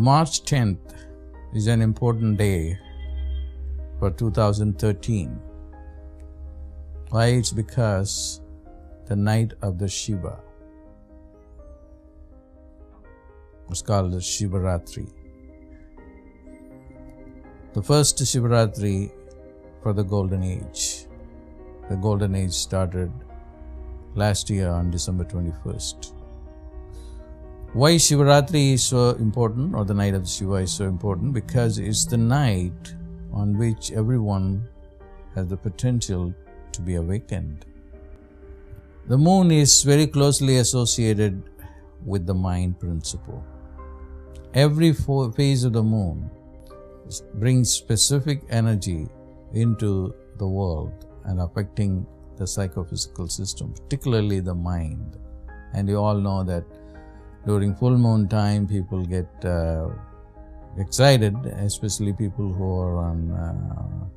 March 10th is an important day for 2013. Why? It's because the night of the Shiva. It's called the Shivaratri. The first Shivaratri for the Golden Age. The Golden Age started last year on December 21st. Why Shivaratri is so important, or the night of the Shiva is so important? Because it's the night on which everyone has the potential to be awakened. The moon is very closely associated with the mind principle. Every phase of the moon brings specific energy into the world and affecting the psychophysical system, particularly the mind. And you all know that during full moon time, people get excited, especially people who are on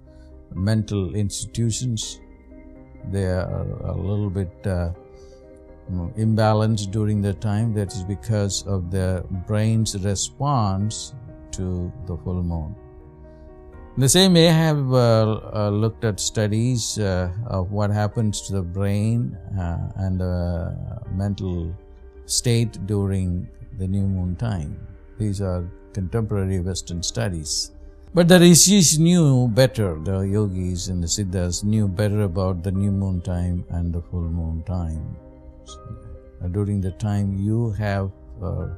mental institutions. They are a little bit imbalanced during that time. That is because of their brain's response to the full moon. The same way, I have looked at studies of what happens to the brain and the mental state during the new moon time. These are contemporary Western studies. But the rishis knew better, the yogis and the siddhas knew better about the new moon time and the full moon time. So, during the time, you have a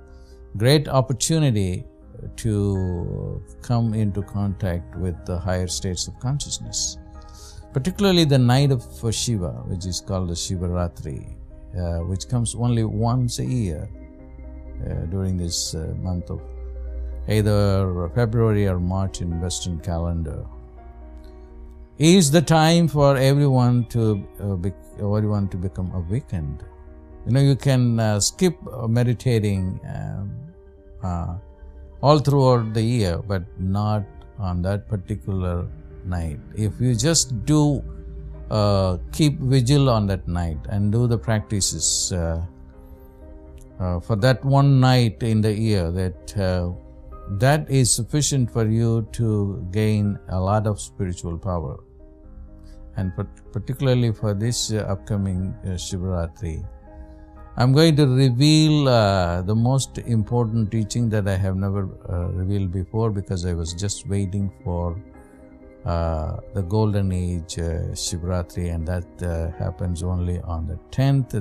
great opportunity to come into contact with the higher states of consciousness, particularly the night of Shiva, which is called the Shivaratri, which comes only once a year during this month of either February or March in Western calendar. Is the time for everyone to become awakened. You know, you can skip meditating all throughout the year, but not on that particular night. If you just do keep vigil on that night and do the practices for that one night in the year, that is sufficient for you to gain a lot of spiritual power. And particularly for this upcoming Shivaratri, I'm going to reveal the most important teaching that I have never revealed before, because I was just waiting for the Golden Age Shivaratri, and that happens only on the 10th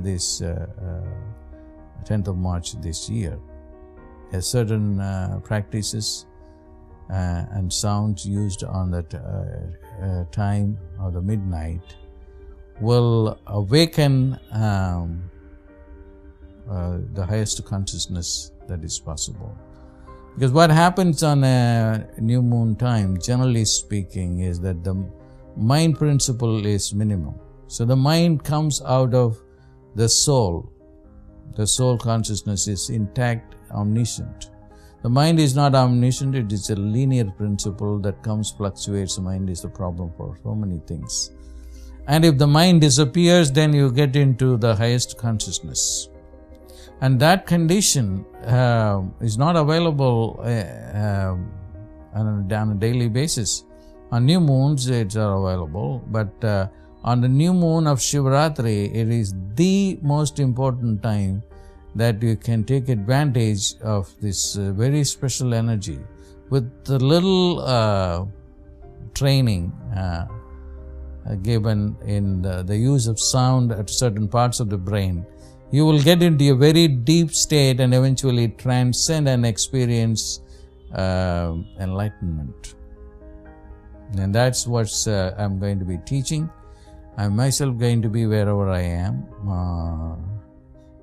of March this year. Certain practices and sounds used on that time of the midnight will awaken the highest consciousness that is possible. Because what happens on a new moon time, generally speaking, is that the mind principle is minimum. So the mind comes out of the soul. The soul consciousness is intact, omniscient. The mind is not omniscient, it is a linear principle that comes, fluctuates. The mind is the problem for so many things. And if the mind disappears, then you get into the highest consciousness. And that condition is not available on a daily basis. On new moons, it's available, but on the new moon of Shivaratri, it is the most important time that you can take advantage of this very special energy. With a little training given in the use of sound at certain parts of the brain, you will get into a very deep state and eventually transcend and experience enlightenment. And that's what I'm going to be teaching. I'm myself going to be wherever I am,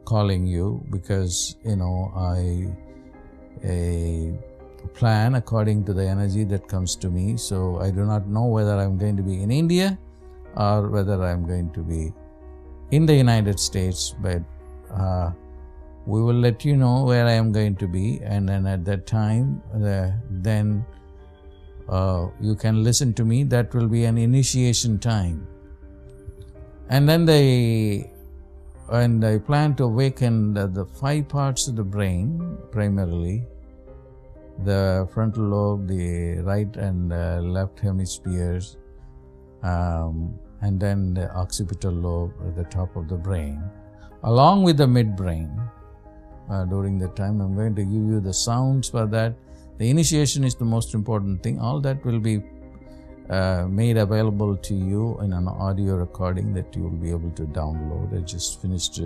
calling you, because, you know, I plan according to the energy that comes to me. So I do not know whether I'm going to be in India or whether I'm going to be in the United States, but we will let you know where I am going to be, and then at that time, then you can listen to me. That will be an initiation time. And then I plan to awaken the 5 parts of the brain primarily, the frontal lobe, the right and left hemispheres, and then the occipital lobe at the top of the brain, along with the midbrain. During the time, I'm going to give you the sounds for that. The initiation is the most important thing. All that will be made available to you in an audio recording that you will be able to download. I just finished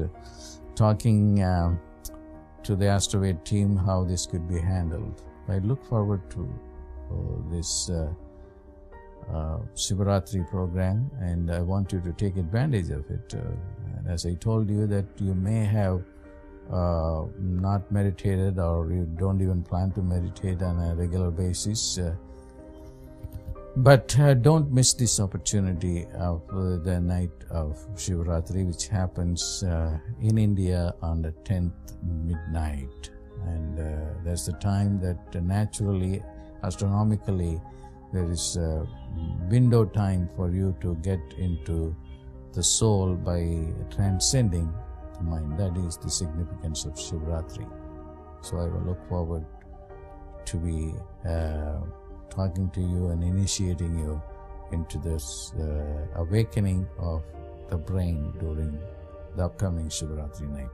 talking to the Astroved team how this could be handled. I look forward to this Shivaratri program, and I want you to take advantage of it. And as I told you that you may have not meditated, or you don't even plan to meditate on a regular basis, but don't miss this opportunity of the night of Shivaratri, which happens in India on the 10th midnight. And that's the time that naturally, astronomically, there is a window time for you to get into the soul by transcending the mind. That is the significance of Shivaratri. So I will look forward to be talking to you and initiating you into this awakening of the brain during the upcoming Shivaratri night.